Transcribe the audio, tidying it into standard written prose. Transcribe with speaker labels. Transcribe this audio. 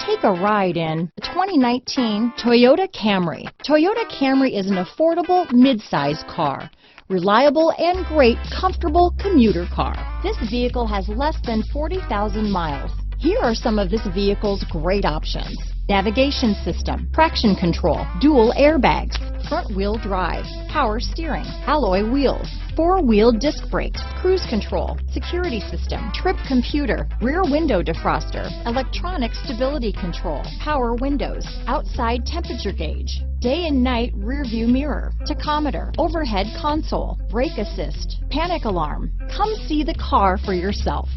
Speaker 1: Take a ride in the 2019 Toyota Camry. Toyota Camry is an affordable mid-size car. Reliable and great, comfortable commuter car. This vehicle has less than 40,000 miles. Here are some of this vehicle's great options: navigation system, traction control, dual airbags, front wheel drive, power steering, alloy wheels, four-wheel disc brakes, cruise control, security system, trip computer, rear window defroster, electronic stability control, power windows, outside temperature gauge, day and night rear view mirror, tachometer, overhead console, brake assist, panic alarm. Come see the car for yourself.